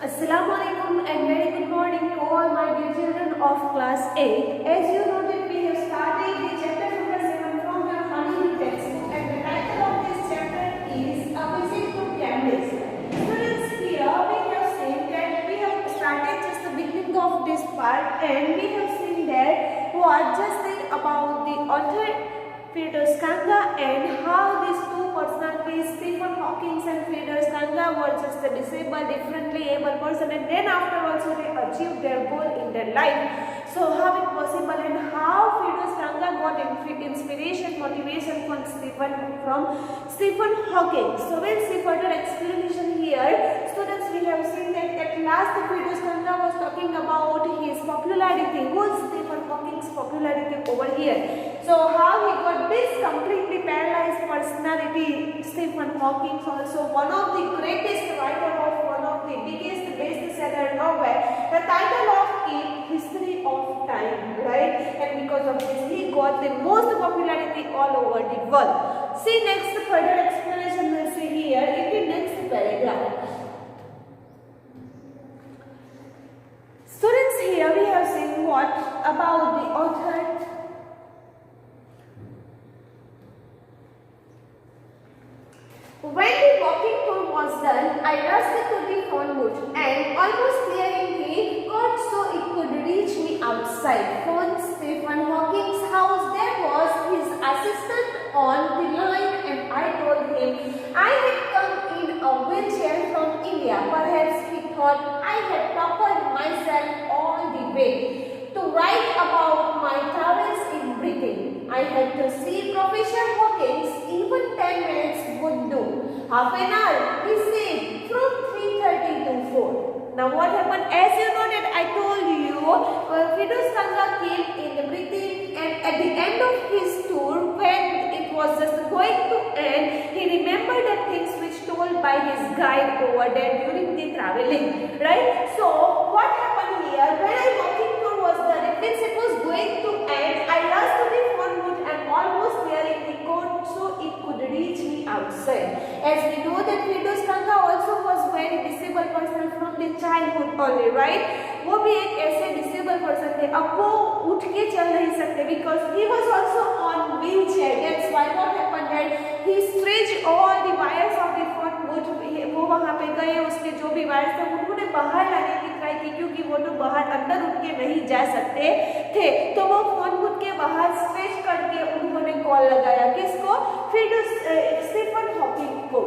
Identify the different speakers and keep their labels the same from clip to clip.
Speaker 1: Assalamualaikum and very good morning to all my dear children of class 8. As you noted, we have started the chapter number 7 from your Honeydew textbook, and the title of this chapter is A Visit to Cambridge. Students, here we have seen that we have started just the beginning of this part, and we have seen that what just said about the author Friedrich Kanga and how these two personalities, Stephen Hawking and Friedrich Kanga, were just a disabled, differently able person, and then after also they achieved their goal in their life. So how it possible, and how Friedrich Kanga got inspiration, motivation from Stephen Hawking. So we'll see further explanation here. Students, we have seen that at last Friedrich Kanga was talking about his popularity, who's Stephen Hawking's popularity over here. So how he got this completely paralyzed personality. Stephen Hawking also one of the greatest writer of one of the biggest bestseller novel. The title of it, History of Time, right? And because of this, he got the most popularity all over the world. See next further explanation we'll see here in the next paragraph. Students, here we have seen what about the author. When the walking tour was done, I rushed to the phone booth and almost clearing the cord so it could reach me outside. Phone Stephen Hawking's house. There was his assistant on the line, and I told him I had come in a wheelchair from India. Perhaps he thought I had prepared myself all the way to write about my travels in Britain. I had to see Professor Hawkins. Even 10 minutes would do. Half an hour, he said, from 3:30 to 4. Now what happened? As you know that I told you, Friedrich Kanga came in Britain, and at the end of his tour, when it was just going to end, he remembered the things which told by his guide over there during the traveling, right? So what happened here? When I walking tour was done, it means it was going to end. I rushed to the phone booth and almost nearing the court so it could reach me outside. As we know that Friedrich Kanga also was very disabled person from the childhood only, right? वो भी एक ऐसे disabled person थे. अब वो उठ के चल नहीं सकते because he was also on wheelchair. That's why what happened that he stretched all the wires of the phone booth. वो वहाँ पे गए, उसके जो भी वायर्स थे उन्होंने बाहर लाने की ट्राई की क्योंकि वो तो बाहर अंदर उठ के नहीं जा सकते थे. तो वो फोन बूथ के बाहर स्ट्रेच करके उन्होंने कॉल लगाया. किसको? स्टीफन हॉकिंग को.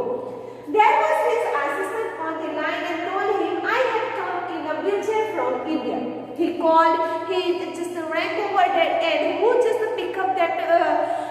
Speaker 1: There was his assistant on the line and told him I had come in a wheelchair from India. He called, he just rang over there, and who just pick up that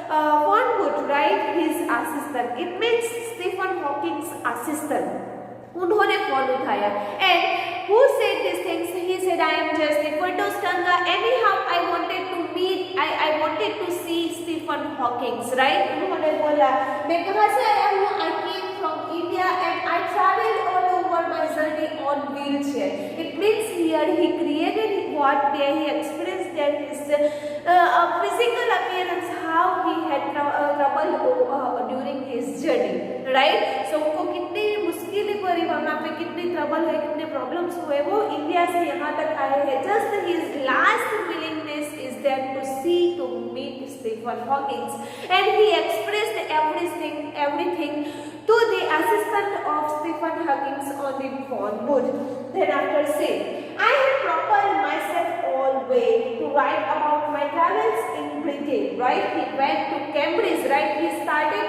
Speaker 1: phone booth, right? His assistant. It means Stephen Hawking's assistant. उन्होंने phone उठाया. And who said these things? He said, I am just Friedrich Kanga. Anyhow, I wanted to meet, I wanted to see Stephen Hawking, right? उन्होंने बोला, मैं कहाँ से आया हूँ? I came from India and I traveled all over my journey on wheelchair. It means here he created what there, he experienced that his physical appearance, how he had trouble during his journey, right? So उनको कितनी मुश्किलें पड़ी वहाँ पे, कितनी trouble है, कितने problems हुए, वो इंडिया से यहाँ तक आए हैं. Just his last willingness is that to see, to meet Stephen Hawking, and he expressed everything to the assistant of Stephen Hawking on the phone booth. Then after saying, I had prepared myself all way to write about my travels in Britain, right? He went to Cambridge, right? He started,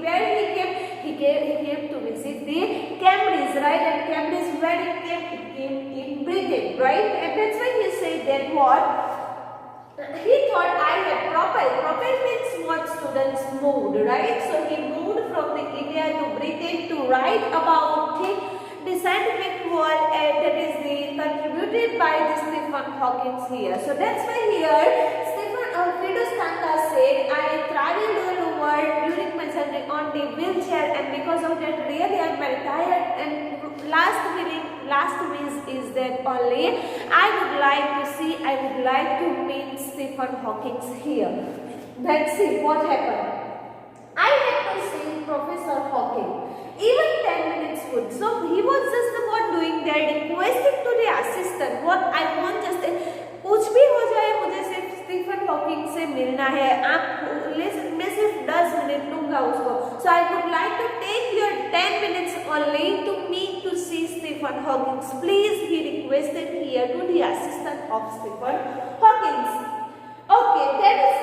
Speaker 1: where he came? He came to visit the Cambridge, right? And Cambridge, where it came? It came in Britain, right? And that's why he said that what? He thought I had propelled means what? Students moved, right? So he moved from the India to Britain to write about the scientific world, and that is contributed by the Stephen Hawking here. So that's why here Friedrich Kanga said, I traveled all over during my journey on the wheelchair, and because of that really I am very tired, and last wish is that only I would like to meet Stephen Hawking here. Let's see what happened. I had to see Professor Hawking. Even 10 minutes would. So he was just about doing that in है, आप मैं सिर्फ 10 minute लूंगा उसको. So I would like to take your 10 minutes only to meet to see Stephen Hawking. Please, he requested here to the assistant of Stephen Hawking. Okay, that is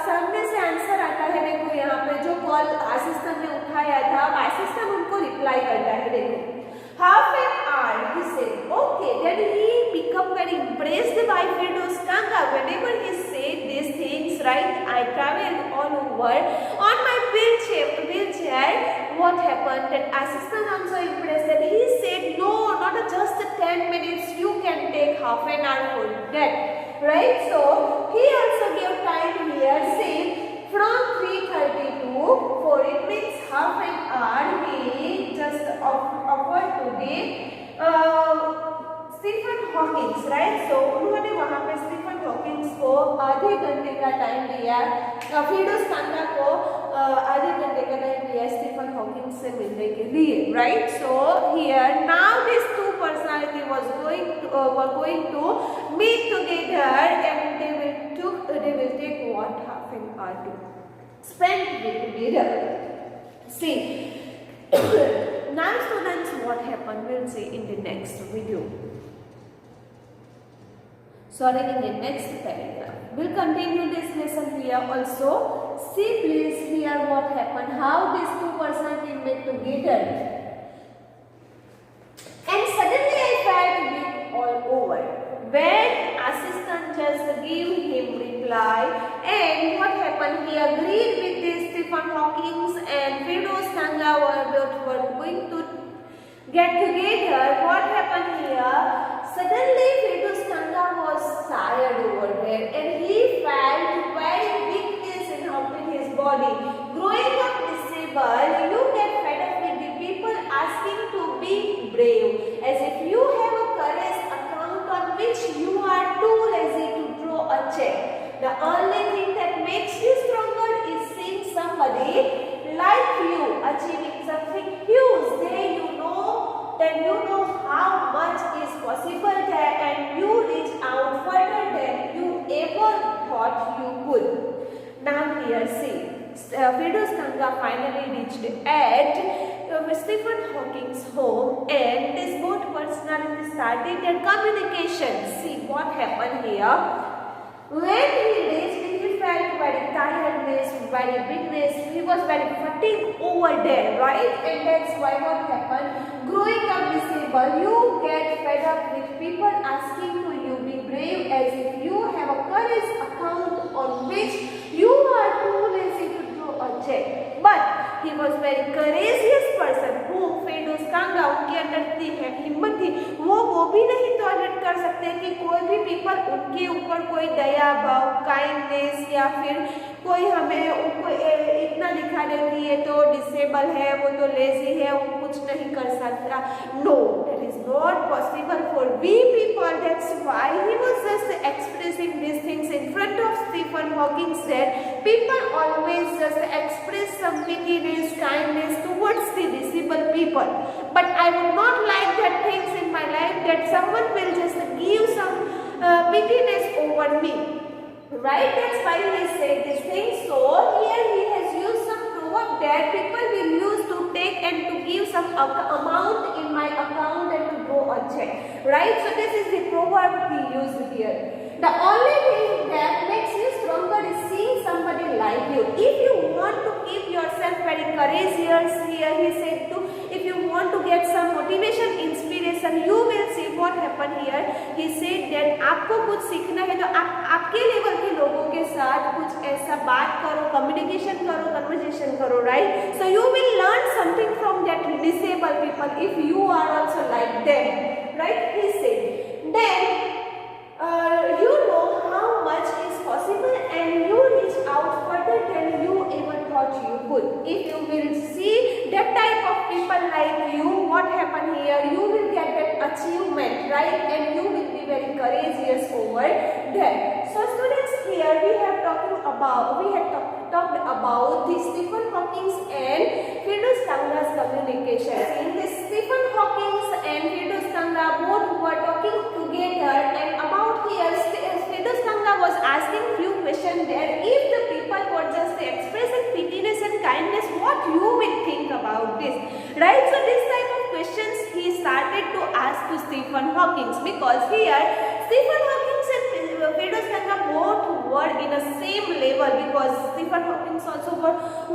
Speaker 1: सामने से answer आता है. देखो यहाँ पे जो कॉल असिस्टेंट ने उठाया था, असिस्टेंट उनको रिप्लाई करता है. देखो, half an hour he said. Okay, then he become very impressed by Firdaus Kanga. Whenever he said these things, right, I traveled all over on my wheelchair. What happened? That assistant also impressed, and he said, no, not just 10 minutes, you can take half an hour for that. Right, so he also gave time here, say from 3:30 to 4. It means half an hour he just offered to the Stephen Hawkins, right. So उन्होंने वहाँ पे Stephen Hawkins को आधे घंटे का time दिया, फिरदौस कांगा को आधे घंटे का टाइम दिया स्टीफन हॉकिंस से मिलने के लिए, right. So here now this two personality were going to meet together and they will take what, half an hour to spend together. See, now students, what happened we'll see in the next video. Sorry, in the next paragraph. We'll continue this lesson here also. See please here what happened, how these two persons met together. And suddenly I felt weak all over. When assistant just gave him reply, and what happened, he agreed with this Stephen Hawking and Firdaus Kanga were going to get together. What happened here? Suddenly Firdaus Kanga was tired over there and he felt very weakness in his body. Growing up disabled, you get fed up with the people asking to be brave, as if you have a courage account on which you are too lazy to draw a check. The only thing that makes you stronger is seeing somebody like you achieving something huge. Then you know how much is possible there and you reach out further than you ever thought you could. Now here see, Firdaus Kanga finally reached at Stephen Hawking's home and this both personalities started their communication. See what happened here. When he reached, he felt very tiredness, very weakness. He was very fatigued over there, right? And that's why what happened. Growing up disabled, you get fed up with people asking to you be brave, as if you have a courage account on which you are too lazy to draw a check. But he was very courageous person who Firdaus Kanga, उनके अंदर इतनी हिम्मत थी, वो भी नहीं tolerate कर सकते कि कोई भी पीपल उनके ऊपर कोई दया भाव, काइंडनेस या फिर कोई हमें उनको इतना दिखा दे कि ये तो डिसेबल है, वो तो लेजी है, वो कुछ नहीं कर सकता. No, that is not possible for we people. That's why he was just expressing these things in front of Stephen Hawking. Said people always just express some pityness, kindness towards the disabled people, but I would not like that things in my life that someone will just give some pityness over me. Right? That's why he said this thing. So here he has used some proverb that people will use to take and to give some amount in my account and to go a check. Right? So this is the proverb he used here. The only thing that makes you stronger is seeing somebody like you. If you want to keep yourself very courageous, here he said to, if you want to get some motivation, inspiration, you will see what happened here. He said that आपको कुछ सीखना है तो आपके level के लोगों के साथ कुछ ऐसा बात करो, कम्युनिकेशन करो, कन्वर्सेशन करो, right? So you will learn something from that disabled people if you are also like them, right? He said. Then you know how much is possible and you reach out further than you ever thought you could. If you will see that type of people like you, what happened here, you will get that achievement, right? And you will be very courageous over there. So students, here we have talked about the Stephen Hawking and Firdaus Kanga's communication. In this, Stephen Hawking and Firdaus Kanga both were talking together, and about here Firdaus Kanga was asking few questions there. If the right? So this type of questions he started to ask to Stephen Hawking, because here Stephen Hawking and Firdaus Kanga both were in the same level, because Stephen Hawking also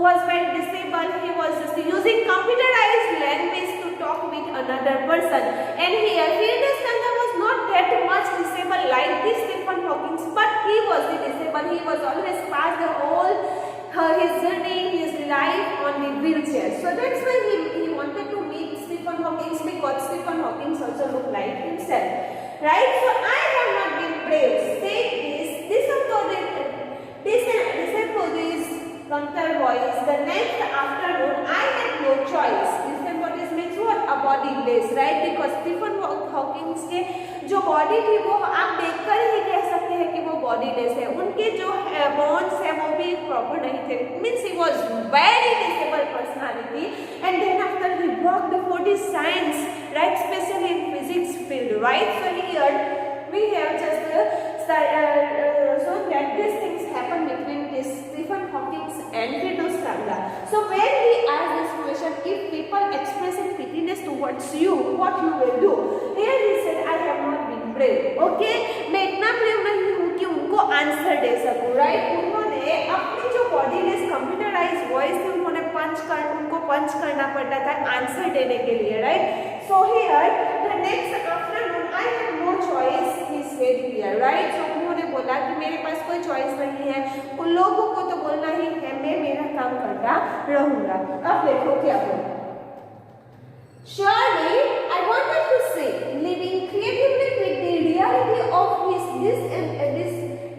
Speaker 1: was very disabled. He was just using computerized language to talk with another person, and here Firdaus Kanga was not that much disabled like this Stephen Hawking, but he was disabled. He was always passed the whole his journey, his life on the wheelchair. So that's why he wanted to meet Stephen Hawking, because Stephen Hawking also looked like himself, right? So I have not been brave. Say this Kantar voice. The next afternoon I had no choice. This means what? A bodiless, right? Because Stephen Hawking के जो body थी वो आप देखकर ही कह सकते हैं कि वो बॉडीलेस है. उनके जो बोन्स है वो भी प्रॉपर नहीं थे. Means he was very disabled personality, and then after he worked for this science, right, specially in physics field, right. So here we have just shown that these things happen between this Stephen Hawking and Firdaus Kanga. So when he asked this question, if people expressing pettiness towards you, what you will do? Here he said, I have not been brave. Okay, मैं इतना brave नहीं हूँ कि उनको answer दे सकूँ, right? उन्होंने अपनी जो बॉडीलेस कंप्यूटराइज वॉइस थी उनको पंच करना पड़ता था आंसर देने के लिए, right? So here the next afternoon I had no choice, he said here, right? So उन्होंने बोला कि मेरे पास कोई चॉइस नहीं है, उन लोगों को तो बोलना ही है, मैं मेरा काम करता रहूंगा. अब देखो क्या बोला. Surely I wanted to say, living creatively with the reality of his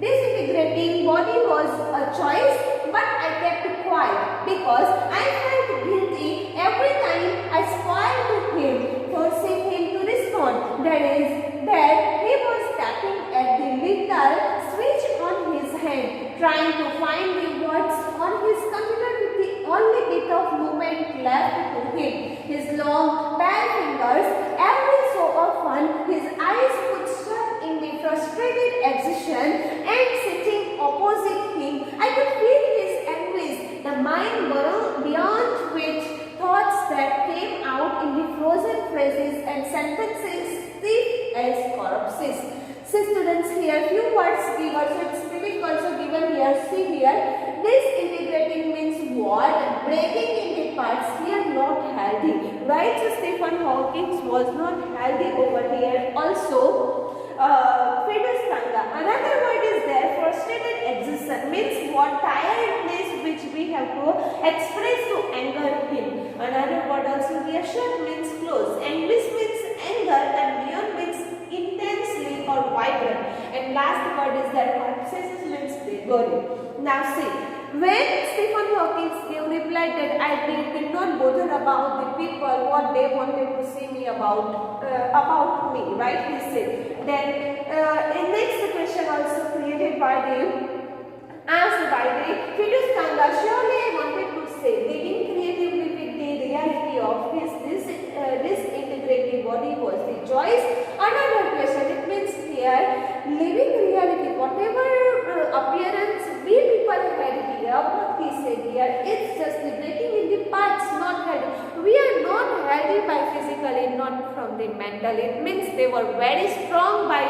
Speaker 1: disintegrating body was a choice, but I kept quiet because I felt guilty every time I spoiled to him, forcing him to respond. That is, that he was tapping at the little switch on his hand, trying to find the words on his computer with the only bit of movement left to him. His long, bare fingers, every so often, his eyes would shut in the frustrated exertion, and sitting opposite him, I could feel his anguish, the mind beyond which thoughts that came out in the frozen phrases and sentences stiff as corpses. So students, here few words given, so it's spelling also given here. See here, disintegrating means what? Breaking into parts. Here not healthy, right? So Stephen Hawking was not healthy over here. Also, Firdaus Kanga. Another word is there, frustrated exertion means what? Tiredness which we have to express to anger him. Another word also here, shut means close, and this means anger, and beyond means intensely or vibrant, and last word is that obsessive means body. Now see, when Stephen Hawking replied that I did not bother about the people what they wanted to see me about me, right? He said. Then in next question also created by the asked by the Firdaus Kanga, surely I wanted to say living creatively with the reality of his disintegrated body was the choice. Another question, it means here living reality, whatever appearance we people had here, what he said here, it's just the breaking in the parts, not healthy. We are not healthy by physically, not from the mental. It means they were very strong by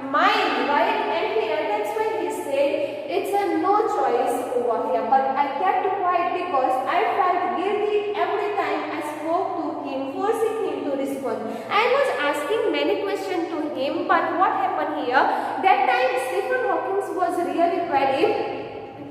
Speaker 1: mind, right? And here that's why he said it's a no choice over here. But I kept quiet because I felt guilty every time I spoke to him, forcing him to respond. I was asking many questions to him, but what happened here? That time Stephen Hawking was really very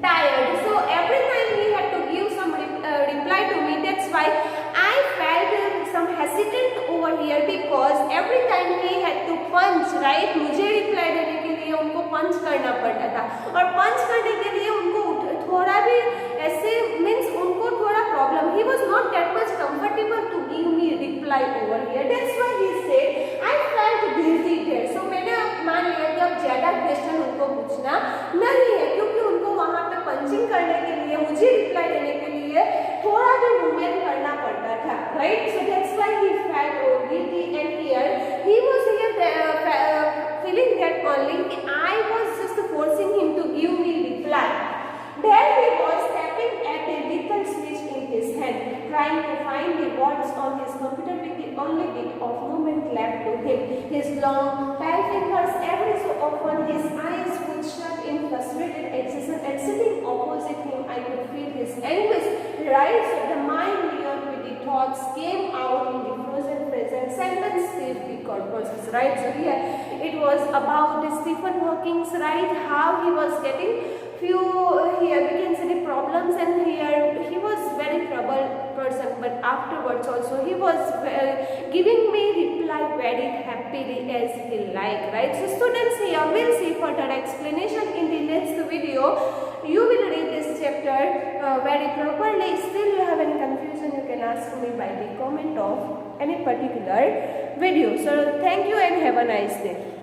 Speaker 1: tired. So every time he had to give some reply to me. That's why I felt some hesitant over here, because every time he had to punch, right? मुझे reply देने के लिए उनको punch करना पड़ता था, और punch करने के लिए उनको थोड़ा भी ऐसे means उनको थोड़ा problem. He was not that much comfortable to give me reply over here. That's why he said I felt guilty there. So मैंने मान लिया कि अब ज़्यादा question उनको पूछना नहीं है, क्योंकि उनको वहाँ पे पंचिंग करने के लिए, मुझे रिप्लाई देने के लिए थोड़ा भी मूवमेंट करना पड़ता था, right? So that's why he felt guilty, and here he was here feeling that only I was just forcing him to give me reply. There he was tapping at a little switch in his hand, trying to find the word thoughts on his computer with the only bit of movement left to him. His long, pale fingers every so often, his eyes would shut in frustrated excitation, and sitting opposite him, I could feel his anguish rise. The mind beyond with the thoughts came out in the frozen present sentence Steve Biko process, right? So here it was about Stephen Hawking's, right, how he was getting few, here we can see the problems, and here he was very troubled person, but afterwards also he was giving me reply very happily as he like, right? So students, here we'll see further explanation in the next video. You will read this chapter very properly. Still you have any confusion, you can ask me by the comment of any particular video. So thank you and have a nice day.